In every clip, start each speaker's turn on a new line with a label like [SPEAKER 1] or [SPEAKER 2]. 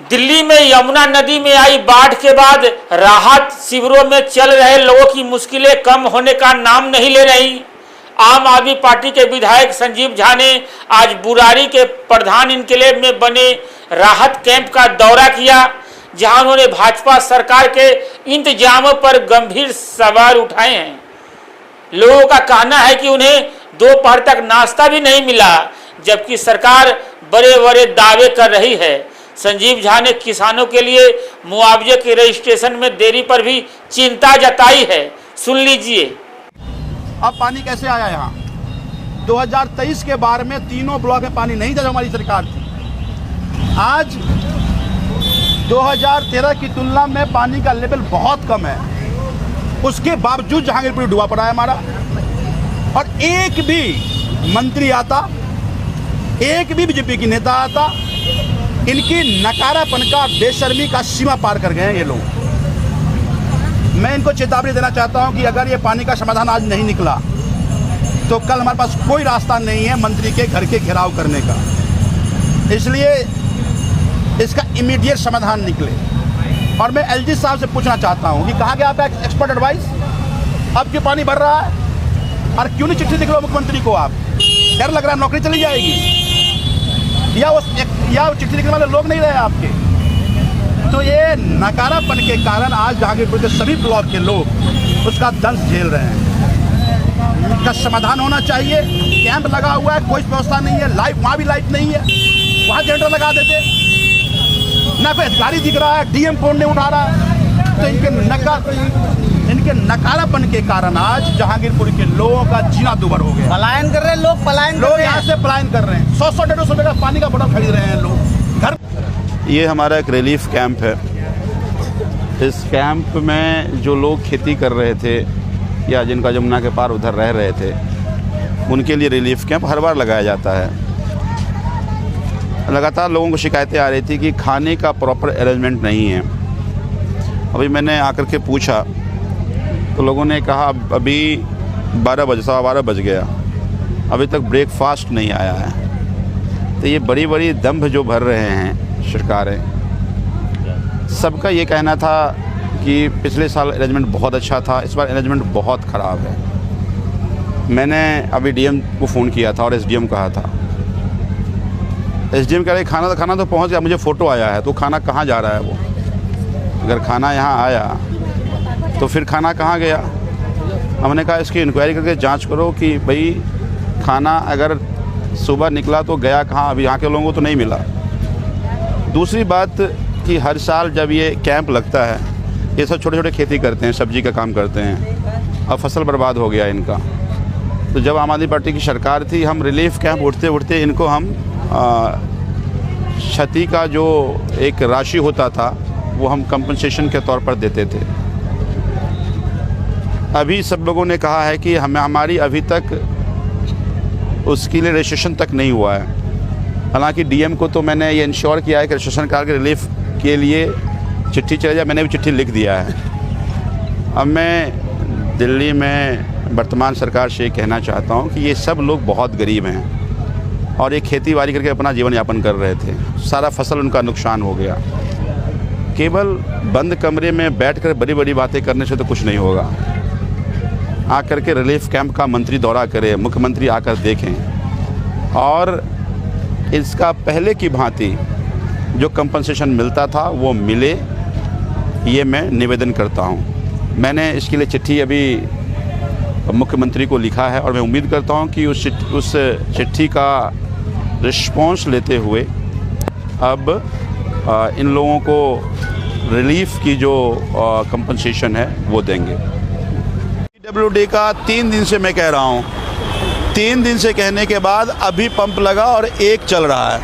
[SPEAKER 1] दिल्ली में यमुना नदी में आई बाढ़ के बाद राहत शिविरों में चल रहे लोगों की मुश्किलें कम होने का नाम नहीं ले रही। आम आदमी पार्टी के विधायक संजीव झा ने आज बुराड़ी के प्रधान इनकलेव में बने राहत कैंप का दौरा किया, जहां उन्होंने भाजपा सरकार के इंतजामों पर गंभीर सवाल उठाए हैं। लोगों का कहना है कि उन्हें दोपहर तक नाश्ता भी नहीं मिला, जबकि सरकार बड़े बड़े दावे कर रही है। संजीव झा ने किसानों के लिए मुआवजे के रजिस्ट्रेशन में देरी पर भी चिंता जताई है। सुन लीजिए।
[SPEAKER 2] अब पानी कैसे आया यहाँ? 2023 के बार में तीनों ब्लॉक में पानी नहीं था, जो हमारी सरकार थी। आज 2013 की तुलना में पानी का लेवल बहुत कम है। उसके बावजूद जहांगीरपुर डूबा पड़ा है हमारा, और एक भी मंत्री आता, एक भी बीजेपी की नेता आता, इनकी नकारापन का, बेशर्मी का सीमा पार कर गए हैं ये लोग। मैं इनको चेतावनी देना चाहता हूं कि अगर ये पानी का समाधान आज नहीं निकला तो कल हमारे पास कोई रास्ता नहीं है मंत्री के घर के घेराव करने का। इसलिए इसका इमीडिएट समाधान निकले। और मैं एलजी साहब से पूछना चाहता हूं कि कहाँ गया आपका एक्सपर्ट एडवाइस? अब क्यों पानी भर रहा है? और क्यों नहीं चिट्ठी लिख लो मुख्यमंत्री को? आप डर लग रहा है नौकरी चली जाएगी, या चिट्ठी लिखने वाले लोग नहीं रहे आपके? तो ये नकारापन के कारण आज जहांगीरपुर के सभी ब्लॉक के लोग उसका दंश झेल रहे हैं। इसका समाधान होना चाहिए। कैंप लगा हुआ है, कोई व्यवस्था नहीं है, लाइट वहाँ भी लाइट नहीं है, वहाँ जनरेटर लगा देते, ना कोई अधिकारी दिख रहा है, डीएम फोन नहीं उठा रहा है। तो इनके नकारापन के कारण आज जहांगीरपुर के लोगों का जीना दुभर हो गया।
[SPEAKER 3] पलायन कर रहे हैं लोग
[SPEAKER 2] यहाँ से पलायन कर रहे हैं। 100-150 रुपये का पानी का बोतल खरीद रहे हैं लोग घर।
[SPEAKER 4] ये हमारा एक रिलीफ कैंप है। इस कैंप में जो लोग खेती कर रहे थे या जिनका जमुना के पार उधर रह रहे थे, उनके लिए रिलीफ कैंप हर बार लगाया जाता है। लगातार लोगों को शिकायतें आ रही थी कि खाने का प्रॉपर अरेंजमेंट नहीं है। अभी मैंने आकर के पूछा तो लोगों ने कहा अभी 12 बज गया, अभी तक ब्रेकफास्ट नहीं आया है। तो ये बड़ी बड़ी दंभ जो भर रहे हैं सरकारें। सबका ये कहना था कि पिछले साल अरेंजमेंट बहुत अच्छा था, इस बार अरेंजमेंट बहुत ख़राब है। मैंने अभी डीएम को फ़ोन किया था और एसडीएम कहा था। एसडीएम कह रहे खाना तो पहुंच गया, मुझे फ़ोटो आया है। तो खाना कहाँ जा रहा है वो? अगर खाना यहाँ आया तो फिर खाना कहाँ गया? हमने कहा इसकी इंक्वायरी करके जांच करो कि भाई खाना अगर सुबह निकला तो गया कहाँ? अभी यहाँ के लोगों को तो नहीं मिला। दूसरी बात कि हर साल जब ये कैंप लगता है, ये सब छोटे छोटे खेती करते हैं, सब्जी का काम करते हैं, अब फसल बर्बाद हो गया इनका। तो जब आम आदमी पार्टी की सरकार थी, हम रिलीफ कैंप उठते उठते इनको हम क्षति का जो एक राशि होता था वो हम कंपनसेशन के तौर पर देते थे। अभी सब लोगों ने कहा है कि हमारी अभी तक उसके लिए रजिस्ट्रेशन तक नहीं हुआ है। हालांकि डीएम को तो मैंने ये इंश्योर किया है कि रजिस्ट्रेशन कार्ड के रिलीफ के लिए चिट्ठी चले जाए, मैंने भी चिट्ठी लिख दिया है। अब मैं दिल्ली में वर्तमान सरकार से कहना चाहता हूँ कि ये सब लोग बहुत गरीब हैं और ये खेती बाड़ी करके अपना जीवन यापन कर रहे थे। सारा फसल उनका नुकसान हो गया। केवल बंद कमरे में बैठकर बड़ी बड़ी बातें करने से तो कुछ नहीं होगा। आकर के रिलीफ कैंप का मंत्री दौरा करे, मुख्यमंत्री आकर देखें और इसका पहले की भांति जो कंपनसेशन मिलता था वो मिले, ये मैं निवेदन करता हूँ। मैंने इसके लिए चिट्ठी अभी मुख्यमंत्री को लिखा है और मैं उम्मीद करता हूँ कि उस चिट्ठी का रिस्पॉन्स लेते हुए अब इन लोगों को रिलीफ की जो कंपनसेशन है वो देंगे।
[SPEAKER 2] पीडब्ल्यूडी का 3 दिन से मैं कह रहा हूँ, 3 दिन से कहने के बाद अभी पंप लगा और एक चल रहा है।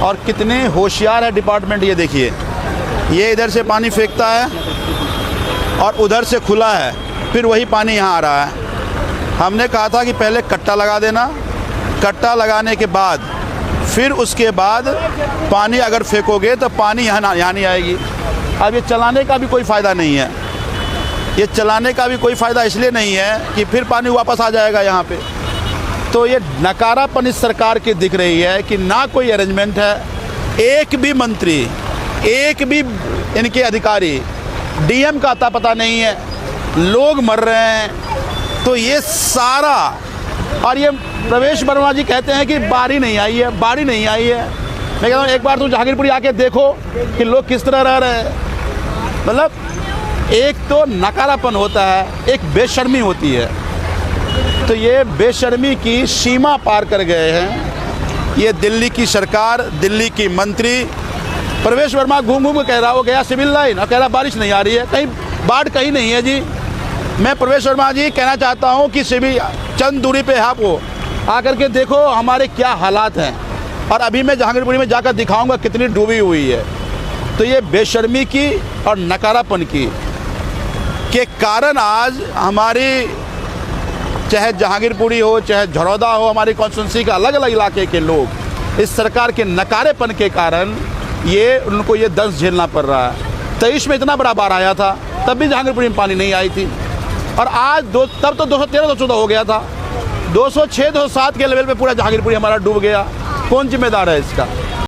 [SPEAKER 2] और कितने होशियार है डिपार्टमेंट, ये देखिए, ये इधर से पानी फेंकता है और उधर से खुला है, फिर वही पानी यहाँ आ रहा है। हमने कहा था कि पहले कट्टा लगा देना, कट्टा लगाने के बाद फिर उसके बाद पानी अगर फेंकोगे तो पानी यहाँ नहीं आएगी। अब ये चलाने का भी कोई फ़ायदा नहीं है। ये चलाने का भी कोई फ़ायदा इसलिए नहीं है कि फिर पानी वापस आ जाएगा यहाँ पे। तो ये नकारापन इस सरकार की दिख रही है कि ना कोई अरेंजमेंट है, एक भी मंत्री, एक भी इनके अधिकारी, डीएम का अता पता नहीं है, लोग मर रहे हैं। तो ये सारा, और ये प्रवेश वर्मा जी कहते हैं कि बारी नहीं आई है, बारी नहीं आई है। मैं कहता हूँ एक बार तुम जहांगीरपुरी आके देखो कि लोग किस तरह रह रहे हैं। मतलब एक तो नकारापन होता है, एक बेशर्मी होती है। तो ये बेशर्मी की सीमा पार कर गए हैं। ये दिल्ली की सरकार, दिल्ली की मंत्री प्रवेश वर्मा घूम घूम के कह रहा, वो गया सिविल लाइन और कह रहा बारिश नहीं आ रही है, कहीं बाढ़ कहीं नहीं है जी। मैं प्रवेश वर्मा जी कहना चाहता हूँ कि सिविल चंद दूरी पे आपको आकर के देखो हमारे क्या हालात हैं, और अभी मैं जहांगीरपुरी में जाकर दिखाऊंगा कितनी डूबी हुई है। तो ये बेशर्मी की और नकारापन की के कारण आज हमारी, चाहे जहांगीरपुरी हो चाहे झरौदा हो, हमारी कॉन्स्टिट्यूंसी का अलग अलग इलाके के लोग इस सरकार के नकारेपन के कारण ये उनको ये दंश झेलना पड़ रहा है। 23 में इतना बड़ा बाढ़ आया था, तब भी जहांगीरपुरी में पानी नहीं आई थी, और आज तब तो 213-214 हो गया था, 206-207 के लेवल पे पूरा जहांगीरपुरी हमारा डूब गया। कौन जिम्मेदार है इसका?